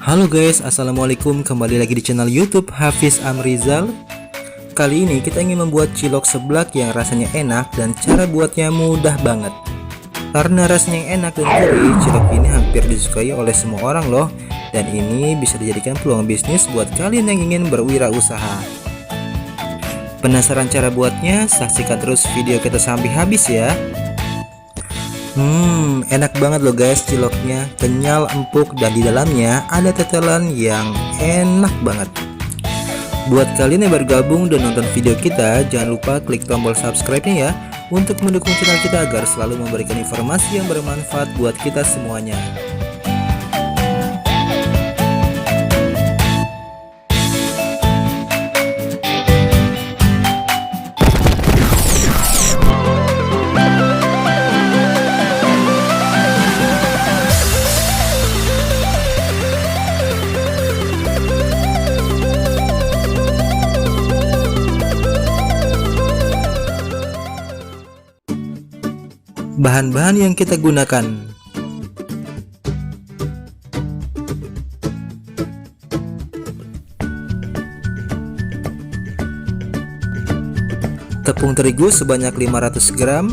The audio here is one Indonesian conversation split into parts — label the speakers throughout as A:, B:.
A: Halo guys, assalamualaikum. Kembali lagi di channel YouTube Hafiz Amrizal. Kali ini kita ingin membuat cilok seblak yang rasanya enak dan cara buatnya mudah banget. Karena rasanya yang enak dan gurih, cilok ini hampir disukai oleh semua orang loh. Dan ini bisa dijadikan peluang bisnis buat kalian yang ingin berwirausaha. Penasaran cara buatnya? Saksikan terus video kita sampai habis ya. Enak banget loh guys ciloknya, kenyal, empuk, dan di dalamnya ada tetelan yang enak banget. Buat kalian yang bergabung dan nonton video kita, jangan lupa klik tombol subscribe-nya ya untuk mendukung channel kita agar selalu memberikan informasi yang bermanfaat buat kita semuanya. Bahan-bahan yang kita gunakan: tepung terigu sebanyak 500 gram,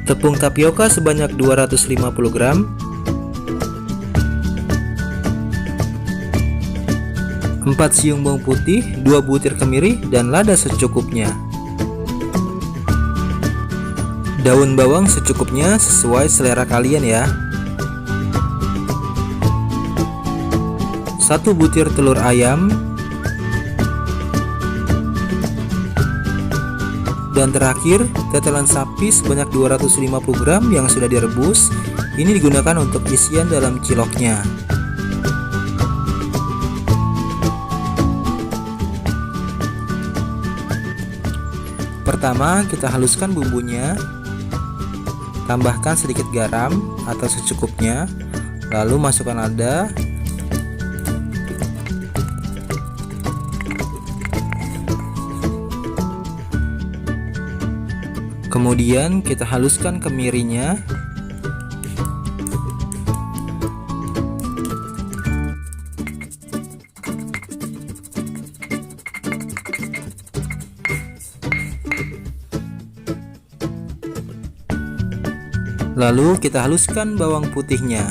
A: tepung tapioka sebanyak 250 gram, 4 siung bawang putih, 2 butir kemiri, dan lada secukupnya. Daun bawang secukupnya sesuai selera kalian ya. 1 butir telur ayam. Dan terakhir, tetelan sapi sebanyak 250 gram yang sudah direbus. Ini digunakan untuk isian dalam ciloknya. Pertama, kita haluskan bumbunya. Tambahkan sedikit garam atau secukupnya. Lalu masukkan lada. Kemudian kita haluskan kemirinya. Lalu kita haluskan bawang putihnya.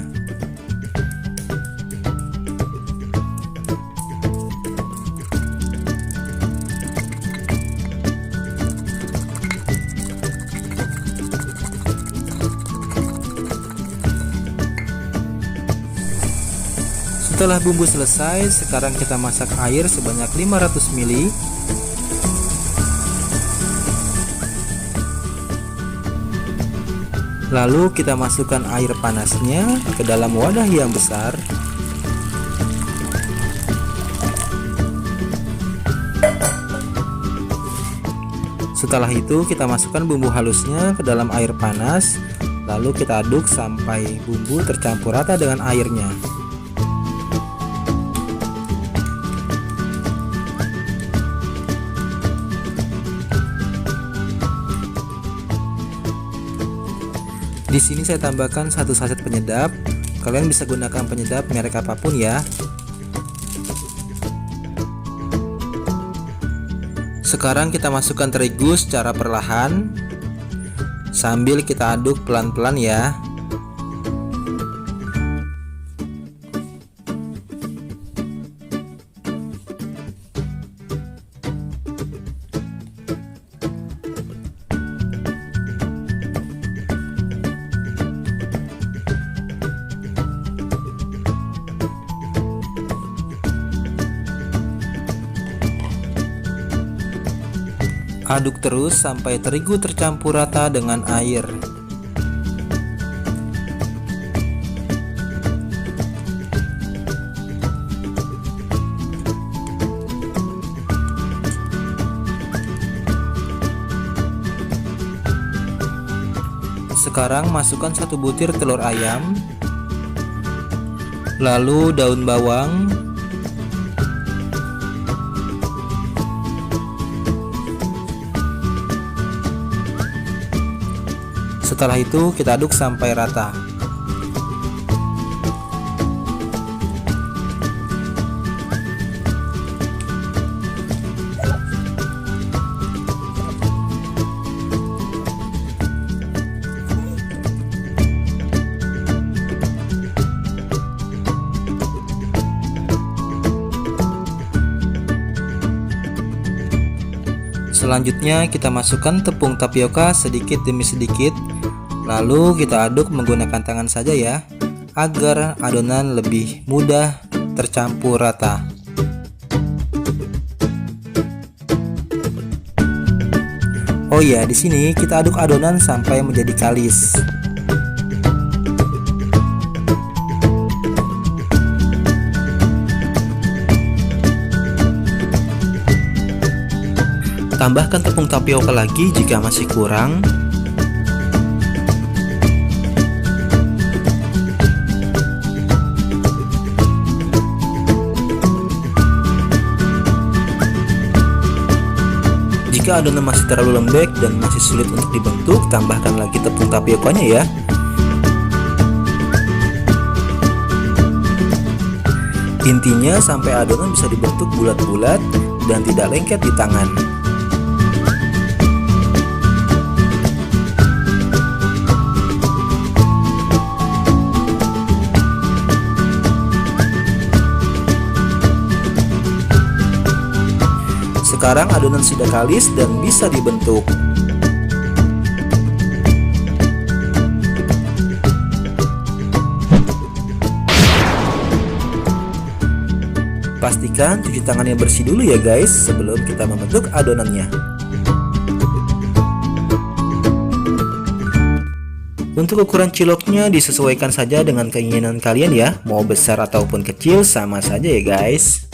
A: Setelah bumbu selesai, sekarang kita masak air sebanyak 500 ml. Lalu kita masukkan air panasnya ke dalam wadah yang besar. Setelah itu kita masukkan bumbu halusnya ke dalam air panas. Lalu kita aduk sampai bumbu tercampur rata dengan airnya. Di sini saya tambahkan 1 saset penyedap. Kalian bisa gunakan penyedap merek apapun ya. Sekarang kita masukkan terigu secara perlahan sambil kita aduk pelan-pelan ya. Aduk terus sampai terigu tercampur rata dengan air. Sekarang masukkan 1 butir telur ayam. Lalu daun bawang, Setelah itu kita aduk sampai rata. Selanjutnya kita masukkan tepung tapioka sedikit demi sedikit. Lalu kita aduk menggunakan tangan saja ya, agar adonan lebih mudah tercampur rata. Oh iya, di sini kita aduk adonan sampai menjadi kalis. Tambahkan tepung tapioka lagi jika masih kurang. Jika adonan masih terlalu lembek dan masih sulit untuk dibentuk, tambahkan lagi tepung tapiokanya ya. Intinya sampai adonan bisa dibentuk bulat-bulat dan tidak lengket di tangan. Sekarang adonan sudah kalis dan bisa dibentuk. Pastikan cuci tangannya bersih dulu ya guys sebelum kita membentuk adonannya. Untuk ukuran ciloknya disesuaikan saja dengan keinginan kalian ya, mau besar ataupun kecil sama saja ya guys.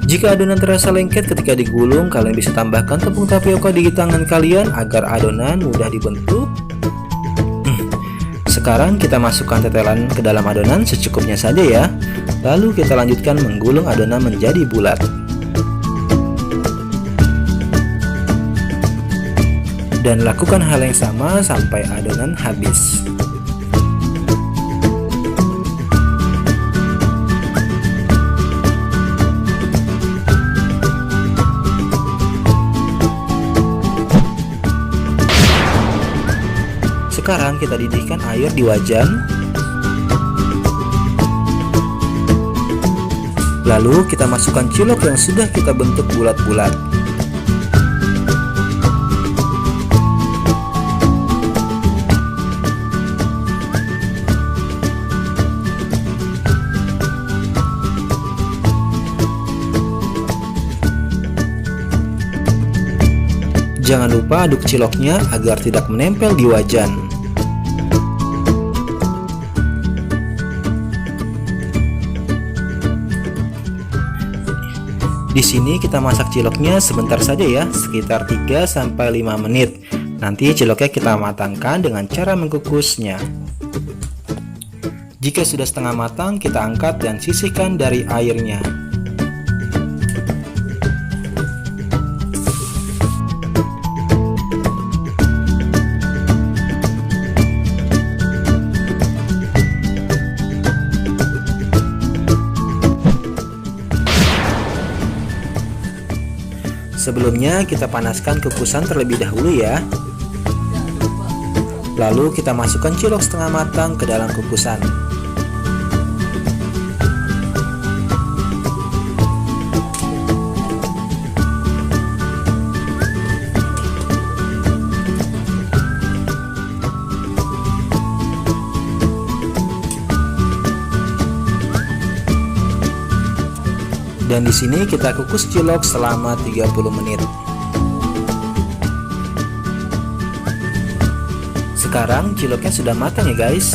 A: Jika adonan terasa lengket ketika digulung, kalian bisa tambahkan tepung tapioka di tangan kalian agar adonan mudah dibentuk. Sekarang kita masukkan tetelan ke dalam adonan secukupnya saja ya. Lalu kita lanjutkan menggulung adonan menjadi bulat. Dan lakukan hal yang sama sampai adonan habis. Sekarang kita didihkan air di wajan. Lalu kita masukkan cilok yang sudah kita bentuk bulat-bulat. Jangan lupa aduk ciloknya agar tidak menempel di wajan. Di sini kita masak ciloknya sebentar saja ya, sekitar 3-5 menit. Nanti ciloknya kita matangkan dengan cara mengukusnya. Jika sudah setengah matang, kita angkat dan sisihkan dari airnya. Sebelumnya kita panaskan kukusan terlebih dahulu ya. Lalu kita masukkan cilok setengah matang ke dalam kukusan. Dan di sini kita kukus cilok selama 30 menit. Sekarang ciloknya sudah matang ya guys.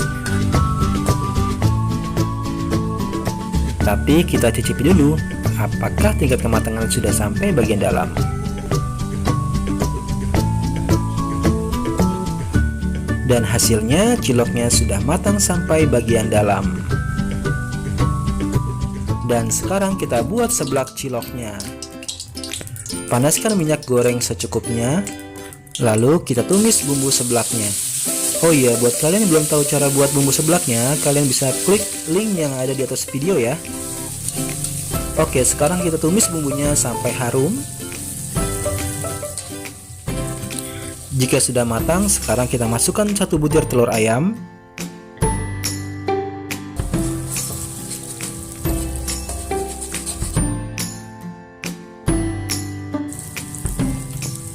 A: Tapi kita cicipi dulu, apakah tingkat kematangan sudah sampai bagian dalam. Dan hasilnya ciloknya sudah matang sampai bagian dalam. Dan sekarang kita buat seblak ciloknya. Panaskan minyak goreng secukupnya. Lalu kita tumis bumbu seblaknya. Oh iya, buat kalian yang belum tahu cara buat bumbu seblaknya, kalian bisa klik link yang ada di atas video ya. Oke, sekarang kita tumis bumbunya sampai harum. Jika sudah matang, sekarang kita masukkan 1 butir telur ayam.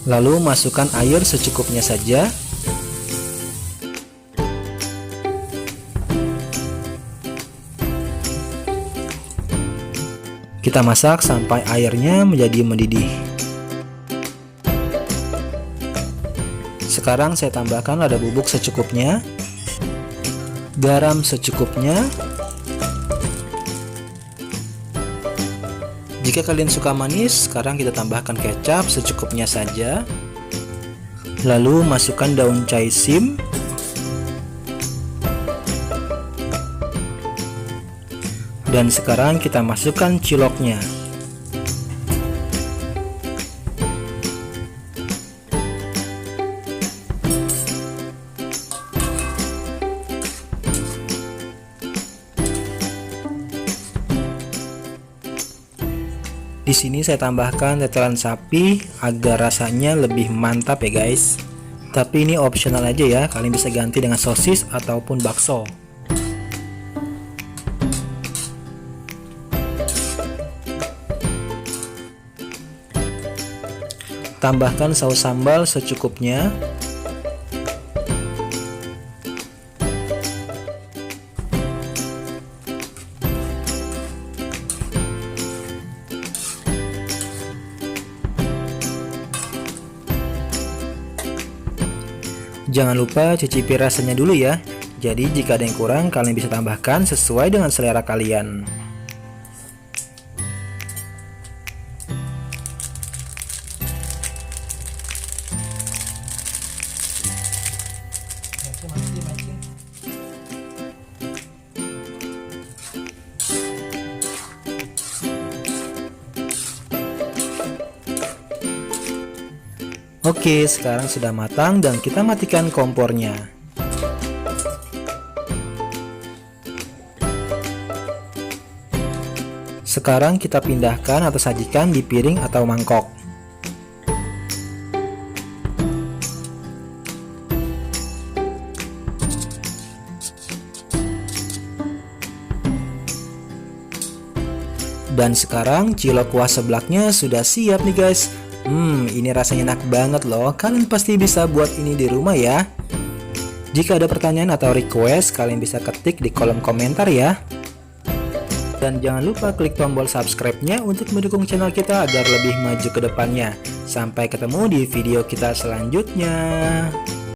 A: Lalu masukkan air secukupnya saja. Kita masak sampai airnya menjadi mendidih. Sekarang saya tambahkan lada bubuk secukupnya, garam secukupnya. Jika kalian suka manis, sekarang kita tambahkan kecap secukupnya saja. Lalu masukkan daun chai sim. Dan sekarang kita masukkan ciloknya. Di sini saya tambahkan tetelan sapi agar rasanya lebih mantap ya guys. Tapi ini opsional aja ya, kalian bisa ganti dengan sosis ataupun bakso. Tambahkan saus sambal secukupnya. Jangan lupa cicipi rasanya dulu ya. Jadi jika ada yang kurang, kalian bisa tambahkan sesuai dengan selera kalian. Oke, sekarang sudah matang dan kita matikan kompornya. Sekarang kita pindahkan atau sajikan di piring atau mangkok. Dan sekarang cilok kuah seblaknya sudah siap nih guys. Ini rasanya enak banget loh. Kalian pasti bisa buat ini di rumah ya. Jika ada pertanyaan atau request, kalian bisa ketik di kolom komentar ya. Dan jangan lupa klik tombol subscribe-nya untuk mendukung channel kita agar lebih maju ke depannya. Sampai ketemu di video kita selanjutnya.